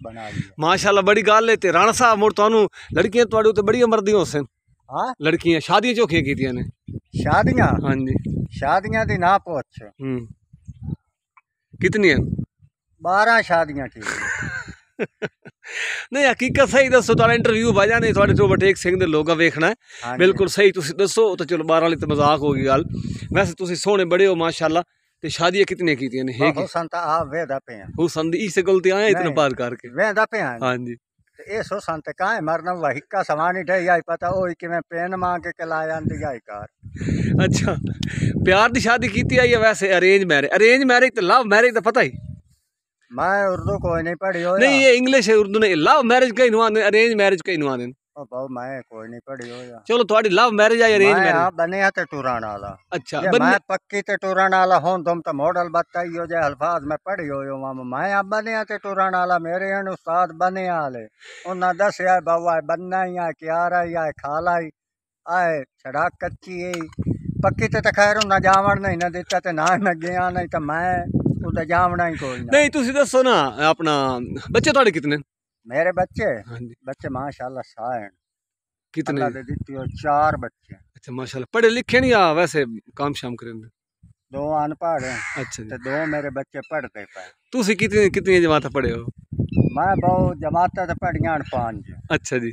बना लिया। माशाल्लाह बड़ी गल है। राणा साहब मुड़ तुहानू लड़कियां तुहाडे उत्ते बड़ी उम्र दी होसन? हाँ लड़कियां शादियां चौखियां कीतियां ने? शादियां? हाँ जी। शादियां दी ना पूछ। कितनी है? 12 शादियां की। नहीं हकीकत सही दसो, तुहाडा इंटरव्यू वजह नहीं तुहाडे तो बटेक सिंह दे लोगा वेखना है। हाँ बिल्कुल सही तुसी दसो। तो चलो 12 वाली तो मजाक होगी गल। वैसे तुसी सोहने बड़े हो माशाल्लाह। ते शादियां कितनी कीतियां ने? हुसन ता आप वेदा पे हैं। हुसन दी इस गल ते आया इतना बात करके। वेदा पे हैं। हाँ जी। ए हुसन ते काहे मरना वहिका सवानी ढई आई पता ओ कि मैं पेन मांग के लाया दी आई कार। अच्छा प्यार दी शादी कीती है या वैसे अरेंज मैरिज? अरेंज मैरिज तो लव मैरिज तो पता ही। मैं उर्दू कोई नहीं पढ़ी हो। नहीं ये इंग्लिश है उर्दू नहीं। लव मैरिज कहीं नुआने अरेंज मैरिज कहीं नुआने। ओ बहु मैं कोई नहीं पढ़ी हो या। चलो थोड़ी लव मैरिज है या अरेंज मैरिज? मैं बने ते टूरान वाला। अच्छा मैं पक्की ते टूरान वाला हूं। तुम तो मॉडल बताई हो जाए अल्फाज में पढ़ी हो मैं अब बने ते टूरान वाला। मेरे अन उस्ताद बने वाले उन्हें दसिया बाबा बनना ही है क्यारा ही है खाला ही आए छड़ा कच्ची है पक्की ते खैर उन्हें जावण नहीं ना दिता ते ना मैं गया नहीं तो मैं उधर जावना ही कोई नहीं। तुसी दसो ना अपना बच्चे थोड़े कितने? मेरे बच्चे? हाँ जी। बच्चे माशाल्लाह साए। कितने? अल्लाह दे दित्ती हो 4 बच्चे। अच्छा माशाल्लाह पढ़े लिखे नहीं या वैसे काम शाम करें? 2 अनपढ़ हैं। अच्छा जी। तो 2 मेरे बच्चे पढ़ते पे। तुसी कितनी कितनी जमात पढ़े हो? मैं बहुत जमात तो पढ़िया 5। अच्छा जी।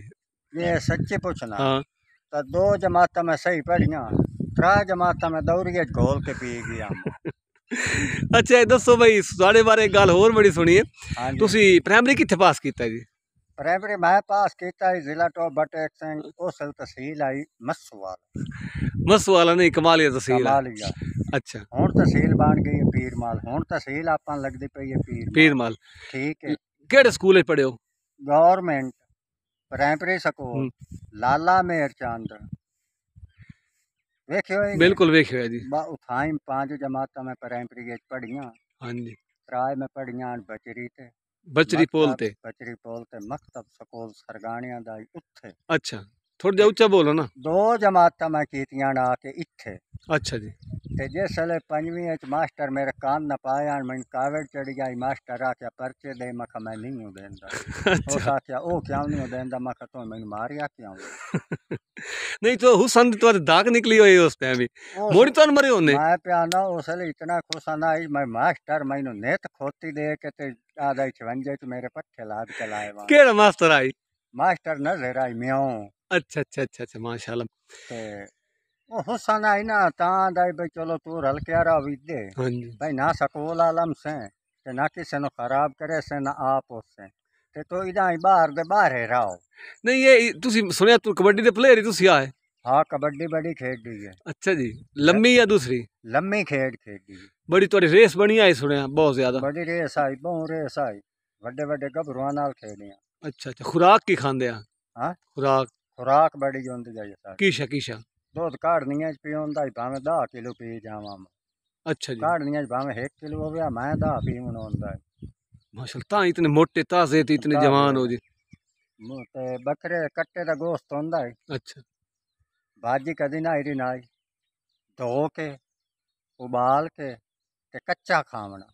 ये सच्ची पूछना। हाँ। तो 2 जमात में सही पढ़िया 3 जमात में दौड़िए घोल के पी गया। अच्छा दसो भाई साढ़े बारे एक गल होर बड़ी सुनी है। हाँ तुसी प्राइमरी कित्थे पास कीता जी? प्राइमरी मैं पास किया जिला टॉप बटेक सिंह उस तहसील आई मसूवाला। मसूवाला नहीं कमालिया तहसील। कमालिया। अच्छा हुण तहसील बन गई है पीरमाल। हुण तहसील आपां लगदी पई है पीरमाल। ठीक है। केड़े स्कूल में पढ़े हो? गवर्नमेंट प्राइमरी स्कूल लाला मेहर चंद वेखियो? बिल्कुल वेखियो जी। उठाई 5 जमात में प्राइमरी पढ़िया। हाँ जी। 3 में पढ़िया बचरी ते बचरी पोल ते मकतब स्कूल सरगाणिया दा उत्थे। अच्छा थोड़ा जा उच्चा बोलो ना। 2 जमात में कीतियां आके इत्थे। अच्छा जी। ते जिसले 5वीं मास्टर मेरे कान न पाया मैं कावड़ चढ़ी गई। मास्टर आख्या परचे दे मैं मैं नहीं हूं देंदा। उस आख्या ओ क्यों नहीं देंदा? मैं तो मैंने मारिया क्यों? नहीं तो हुसन तो दाग निकली हुई उस टाइम भी मोड़ी तो मरे होने। मैं प्याना उसले इतना खुश आई मैं मास्टर मैनू नेत खोती दे के ते आधा 56 मेरे पट्ठे लाद के लाए। केड़ा मास्टर आई? मास्टर नजर आई म्यों। अच्छा अच्छा अच्छा अच्छा माशाल्लाह। ते ओ हुसन आई ना ता दाई भाई चलो तू रल के रहा विदे भाई ना स्कूल आलम से ते ना किसी ने खराब करे से ना आप उससे ते तो इदा ही बाहर दे बाहर है रहो। नहीं ये तुसी सुनिया तू कबड्डी दे प्लेयर ही तुसी आए? हाँ कबड्डी बड़ी खेडी है। अच्छा जी लम्मी या दूसरी? लम्मी खेडी बड़ी तोड़ी रेस बनी आई सुनिया बहुत ज्यादा। बड़ी रेस आई बहु रेस आई वड्डे वड्डे गभरुआं नाल खेडियां। अच्छा अच्छा खुराक की खांदे आ? हाँ खुराक बड़ी होंदी है सारी। कीशा कीशा दूध काढ़नियां च पींदा भावें 10 किलो पी जावां। अच्छा जी। काढ़नियां च भावें 1 किलो होवे मैं 10 पीवण होंदा है। माशाल्लाह ता इतने मोटे ताजे ते इतने जवान हो जी। ते बकरे कट्टे दा गोश्त होंदा है। अच्छा भाजी कदी ना आई ना धो के उबाल के ते कच्चा खावना।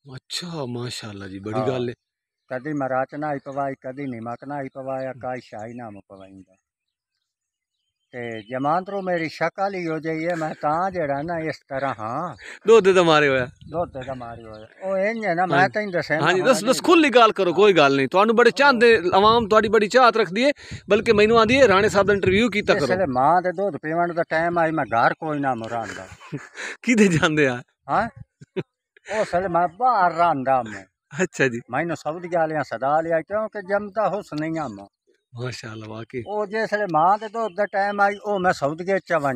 अच्छा माशाल्लाह जी बड़ी गल है। कदी मराच ना ही पवाई कदी नमक ना ही पवाया काई शाही नाम पवाइंदा ते जमांतरू मेरी शक्ल ही हो जाई है। मैं ता जेड़ा ना इस तरह हाँ दूध दा मारे होया ओ इंज है ना मैं तैन दसे। हां जी बस खुली गल करो कोई गल नहीं। तुहानू बड़े चाहते आवाम तुहाडी बड़ी चाहत रखदी है बल्कि मैनू आंदी है राणे साहब दा इंटरव्यू कीता करो। इसले मां दे दूध पीवण दा टाइम आई मैं घर कोई ना मुरांदा किदे जांदे आ? हां उसले मैं बाहर रहांदा मैं। अच्छा जी मैनू सऊदी वालियां सदा लिया क्योंकि जमदा हुस्न नहीं आ माशाल्लाह वाकई। ओ जिसले मां दे दूध दा टाइम आई ओ मैं सऊदी च वञा।